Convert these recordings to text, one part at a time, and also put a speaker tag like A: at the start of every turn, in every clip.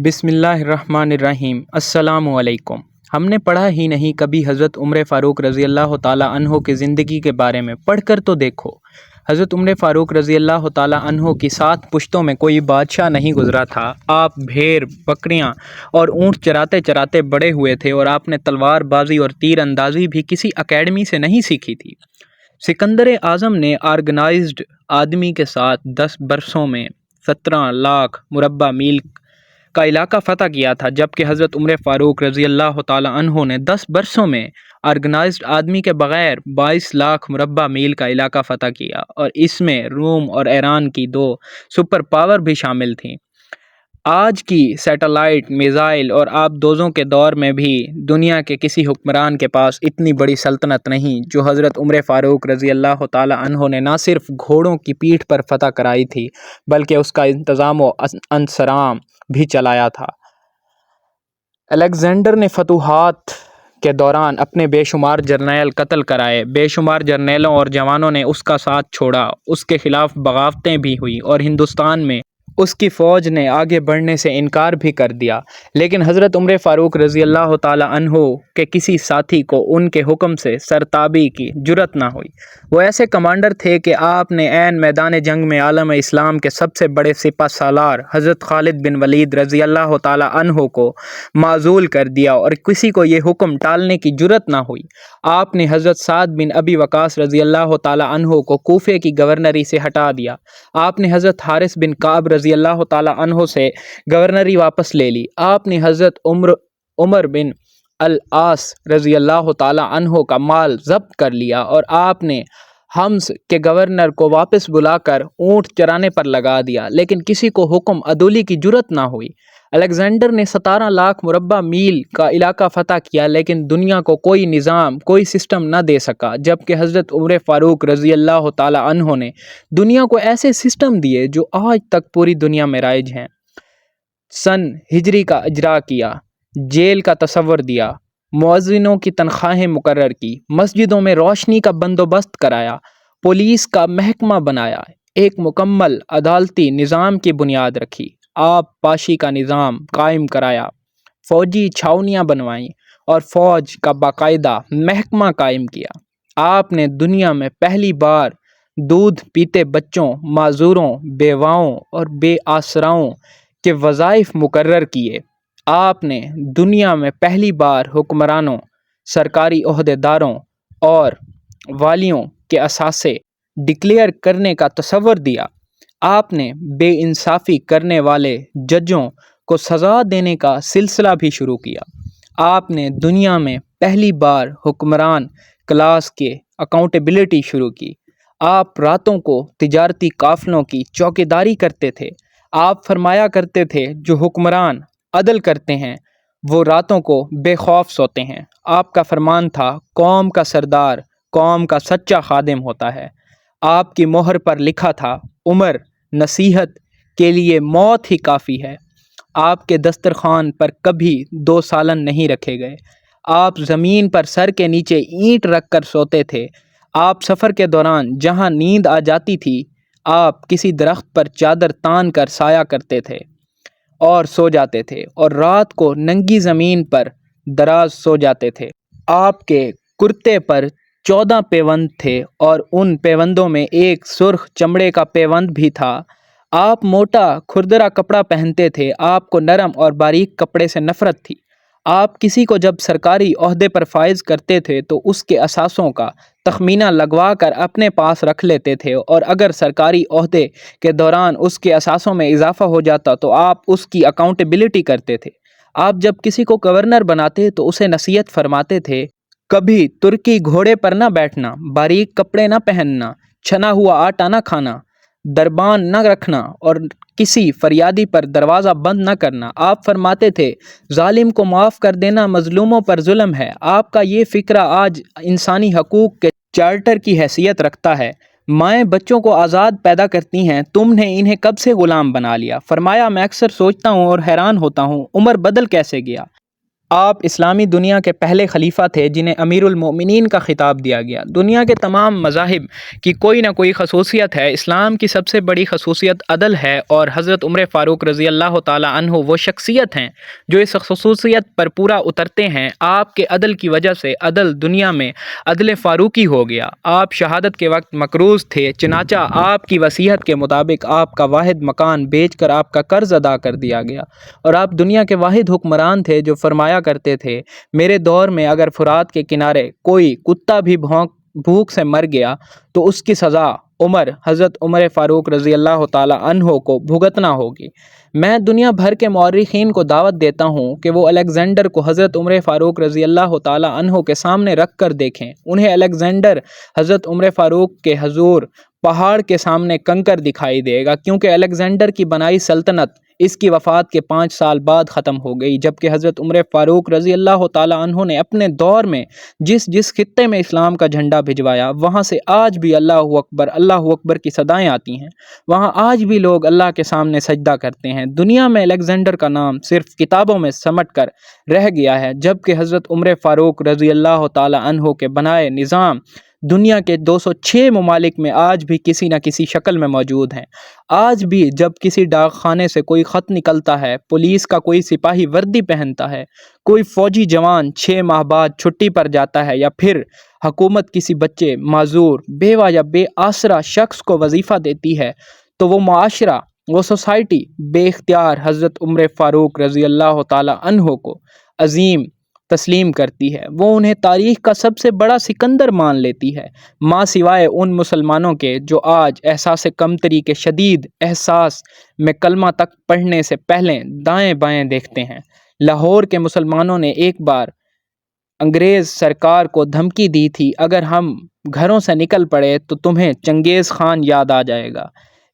A: بسم اللہ الرحمن الرحیم۔ السلام علیکم۔ ہم نے پڑھا ہی نہیں کبھی حضرت عمر فاروق رضی اللہ تعالیٰ عنہ کی زندگی کے بارے میں، پڑھ کر تو دیکھو۔ حضرت عمر فاروق رضی اللہ تعالیٰ عنہ کی 7 پشتوں میں کوئی بادشاہ نہیں گزرا تھا۔ آپ بھیڑ، بکریاں اور اونٹ چراتے چراتے بڑے ہوئے تھے، اور آپ نے تلوار بازی اور تیر اندازی بھی کسی اکیڈمی سے نہیں سیکھی تھی۔ سکندر اعظم نے آرگنائزڈ آدمی کے ساتھ 10 برسوں میں 17 لاکھ مربع میل کا علاقہ فتح کیا تھا، جبکہ حضرت عمر فاروق رضی اللہ تعالیٰ عنہ نے 10 برسوں میں آرگنائزڈ آدمی کے بغیر 22 لاکھ مربع میل کا علاقہ فتح کیا، اور اس میں روم اور ایران کی 2 سپر پاور بھی شامل تھیں۔ آج کی سیٹلائٹ، میزائل اور آبدوزوں کے دور میں بھی دنیا کے کسی حکمران کے پاس اتنی بڑی سلطنت نہیں جو حضرت عمر فاروق رضی اللہ تعالیٰ عنہ نے نہ صرف گھوڑوں کی پیٹھ پر فتح کرائی تھی بلکہ اس کا انتظام و انصرام بھی چلایا تھا۔ الیگزینڈر نے فتوحات کے دوران اپنے بے شمار جرنیل قتل کرائے۔ بے شمار جرنیلوں اور جوانوں نے اس کا ساتھ چھوڑا، اس کے خلاف بغاوتیں بھی ہوئیں، اور ہندوستان میں اس کی فوج نے آگے بڑھنے سے انکار بھی کر دیا، لیکن حضرت عمر فاروق رضی اللہ تعالیٰ عنہ کے کسی ساتھی کو ان کے حکم سے سرتابی کی جرأت نہ ہوئی۔ وہ ایسے کمانڈر تھے کہ آپ نے عین میدان جنگ میں عالم اسلام کے سب سے بڑے سپہ سالار حضرت خالد بن ولید رضی اللہ تعالیٰ عنہ کو معزول کر دیا، اور کسی کو یہ حکم ٹالنے کی جرأت نہ ہوئی۔ آپ نے حضرت سعد بن ابی وقاص رضی اللہ تعالیٰ عنہ کو کوفے کی گورنری سے ہٹا دیا۔ آپ نے حضرت حارث بن کعب رضی اللہ تعالیٰ عنہ سے گورنری واپس لے لی۔ آپ نے حضرت عمر بن العاص رضی اللہ تعالیٰ عنہ کا مال ضبط کر لیا، اور آپ نے حمص کے گورنر کو واپس بلا کر اونٹ چرانے پر لگا دیا، لیکن کسی کو حکم عدولی کی جرأت نہ ہوئی۔ الیگزینڈر نے 17 لاکھ مربع میل کا علاقہ فتح کیا، لیکن دنیا کو کوئی نظام، کوئی سسٹم نہ دے سکا، جبکہ حضرت عمر فاروق رضی اللہ تعالیٰ عنہ نے دنیا کو ایسے سسٹم دیے جو آج تک پوری دنیا میں رائج ہیں۔ سن ہجری کا اجرا کیا، جیل کا تصور دیا، مؤذنوں کی تنخواہیں مقرر کی، مسجدوں میں روشنی کا بندوبست کرایا، پولیس کا محکمہ بنایا، ایک مکمل عدالتی نظام کی بنیاد رکھی، آب پاشی کا نظام قائم کرایا، فوجی چھاؤنیاں بنوائیں، اور فوج کا باقاعدہ محکمہ قائم کیا۔ آپ نے دنیا میں پہلی بار دودھ پیتے بچوں، معذوروں، بیواؤں اور بے آسراؤں کے وظائف مقرر کیے۔ آپ نے دنیا میں پہلی بار حکمرانوں، سرکاری عہدیداروں اور والیوں کے اثاثے ڈکلیئر کرنے کا تصور دیا۔ آپ نے بے انصافی کرنے والے ججوں کو سزا دینے کا سلسلہ بھی شروع کیا۔ آپ نے دنیا میں پہلی بار حکمران کلاس کے اکاؤنٹیبلٹی شروع کی۔ آپ راتوں کو تجارتی قافلوں کی چوکیداری کرتے تھے۔ آپ فرمایا کرتے تھے، جو حکمران عدل کرتے ہیں وہ راتوں کو بے خوف سوتے ہیں۔ آپ کا فرمان تھا، قوم کا سردار قوم کا سچا خادم ہوتا ہے۔ آپ کی مہر پر لکھا تھا، عمر، نصیحت کے لیے موت ہی کافی ہے۔ آپ کے دسترخوان پر کبھی 2 سالن نہیں رکھے گئے۔ آپ زمین پر سر کے نیچے اینٹ رکھ کر سوتے تھے۔ آپ سفر کے دوران جہاں نیند آ جاتی تھی، آپ کسی درخت پر چادر تان کر سایہ کرتے تھے اور سو جاتے تھے، اور رات کو ننگی زمین پر دراز سو جاتے تھے۔ آپ کے کرتے پر 14 پیوند تھے، اور ان پیوندوں میں ایک سرخ چمڑے کا پیوند بھی تھا۔ آپ موٹا کھردرا کپڑا پہنتے تھے۔ آپ کو نرم اور باریک کپڑے سے نفرت تھی۔ آپ کسی کو جب سرکاری عہدے پر فائز کرتے تھے تو اس کے اثاثوں کا تخمینہ لگوا کر اپنے پاس رکھ لیتے تھے، اور اگر سرکاری عہدے کے دوران اس کے اثاثوں میں اضافہ ہو جاتا تو آپ اس کی اکاؤنٹیبلٹی کرتے تھے۔ آپ جب کسی کو گورنر بناتے تو اسے نصیحت فرماتے تھے، کبھی ترکی گھوڑے پر نہ بیٹھنا، باریک کپڑے نہ پہننا، چھنا ہوا آٹا نہ کھانا، دربان نہ رکھنا، اور کسی فریادی پر دروازہ بند نہ کرنا۔ آپ فرماتے تھے، ظالم کو معاف کر دینا مظلوموں پر ظلم ہے۔ آپ کا یہ فکرہ آج انسانی حقوق کے چارٹر کی حیثیت رکھتا ہے۔ مائیں بچوں کو آزاد پیدا کرتی ہیں، تم نے انہیں کب سے غلام بنا لیا؟ فرمایا، میں اکثر سوچتا ہوں اور حیران ہوتا ہوں، عمر بدل کیسے گیا؟ آپ اسلامی دنیا کے پہلے خلیفہ تھے جنہیں امیر المومنین کا خطاب دیا گیا۔ دنیا کے تمام مذاہب کی کوئی نہ کوئی خصوصیت ہے، اسلام کی سب سے بڑی خصوصیت عدل ہے، اور حضرت عمر فاروق رضی اللہ تعالیٰ عنہ وہ شخصیت ہیں جو اس خصوصیت پر پورا اترتے ہیں۔ آپ کے عدل کی وجہ سے عدل دنیا میں عدل فاروقی ہو گیا۔ آپ شہادت کے وقت مقروض تھے، چنانچہ آپ کی وصیت کے مطابق آپ کا واحد مکان بیچ کر آپ کا قرض ادا کر دیا گیا، اور آپ دنیا کے واحد حکمران تھے جو فرمایا کرتے تھے، میرے دور میں اگر فرات کے کنارے کوئی کتا بھی بھوک سے مر گیا تو اس کی سزا حضرت عمر فاروق رضی اللہ تعالیٰ عنہ کو بھگتنا ہوگی۔ میں دنیا بھر کے مورخین کو دعوت دیتا ہوں کہ وہ الیگزینڈر کو حضرت عمر فاروق رضی اللہ تعالیٰ عنہ کے سامنے رکھ کر دیکھیں۔ انہیں الیگزینڈر حضرت عمر فاروق کے حضور پہاڑ کے سامنے کنکر دکھائی دے گا، کیونکہ الیگزینڈر کی بنائی سلطنت اس کی وفات کے 5 سال بعد ختم ہو گئی، جبکہ حضرت عمر فاروق رضی اللہ تعالیٰ عنہ نے اپنے دور میں جس خطے میں اسلام کا جھنڈا بھجوایا، وہاں سے آج بھی اللہ اکبر کی صدائیں آتی ہیں، وہاں آج بھی لوگ اللہ کے سامنے سجدہ کرتے ہیں۔ دنیا میں الیگزینڈر کا نام صرف کتابوں میں سمٹ کر رہ گیا ہے، جبکہ حضرت عمر فاروق رضی اللہ تعالیٰ عنہ کے بنائے نظام دنیا کے 206 ممالک میں آج بھی کسی نہ کسی شکل میں موجود ہیں۔ آج بھی جب کسی ڈاک خانے سے کوئی خط نکلتا ہے، پولیس کا کوئی سپاہی وردی پہنتا ہے، کوئی فوجی جوان 6 ماہ بعد چھٹی پر جاتا ہے، یا پھر حکومت کسی بچے، معذور، بیوہ یا بے آسرا شخص کو وظیفہ دیتی ہے، تو وہ معاشرہ، وہ سوسائٹی بے اختیار حضرت عمر فاروق رضی اللہ تعالیٰ عنہ کو عظیم تسلیم کرتی ہے۔ وہ انہیں تاریخ کا سب سے بڑا سکندر مان لیتی ہے، ماں سوائے ان مسلمانوں کے جو آج احساس کمتری کے شدید احساس میں کلمہ تک پڑھنے سے پہلے دائیں بائیں دیکھتے ہیں۔ لاہور کے مسلمانوں نے ایک بار انگریز سرکار کو دھمکی دی تھی، اگر ہم گھروں سے نکل پڑے تو تمہیں چنگیز خان یاد آ جائے گا۔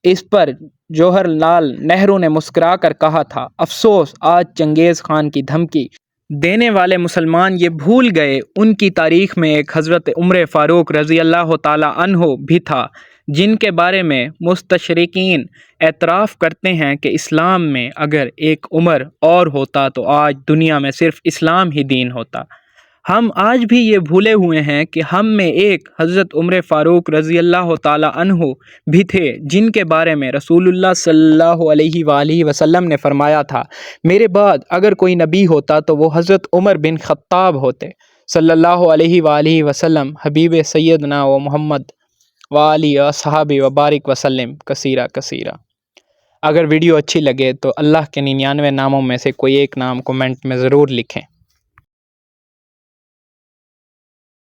A: اس پر جوہر لال نہرو نے مسکرا کر کہا تھا، افسوس آج چنگیز خان کی دھمکی دینے والے مسلمان یہ بھول گئے ان کی تاریخ میں ایک حضرت عمر فاروق رضی اللہ تعالیٰ عنہ بھی تھا، جن کے بارے میں مستشرقین اعتراف کرتے ہیں کہ اسلام میں اگر ایک عمر اور ہوتا تو آج دنیا میں صرف اسلام ہی دین ہوتا۔ ہم آج بھی یہ بھولے ہوئے ہیں کہ ہم میں ایک حضرت عمر فاروق رضی اللہ تعالیٰ عنہ بھی تھے، جن کے بارے میں رسول اللہ صلی اللہ علیہ وآلہ وسلم نے فرمایا تھا، میرے بعد اگر کوئی نبی ہوتا تو وہ حضرت عمر بن خطاب ہوتے صلی اللہ علیہ وآلہ وسلم، حبیب سیدنا و محمد وآلہ صحابہ وبارک وسلم کثیرہ کثیرہ۔ اگر ویڈیو اچھی لگے تو اللہ کے 99 ناموں میں سے کوئی ایک نام کمنٹ میں ضرور لکھیں۔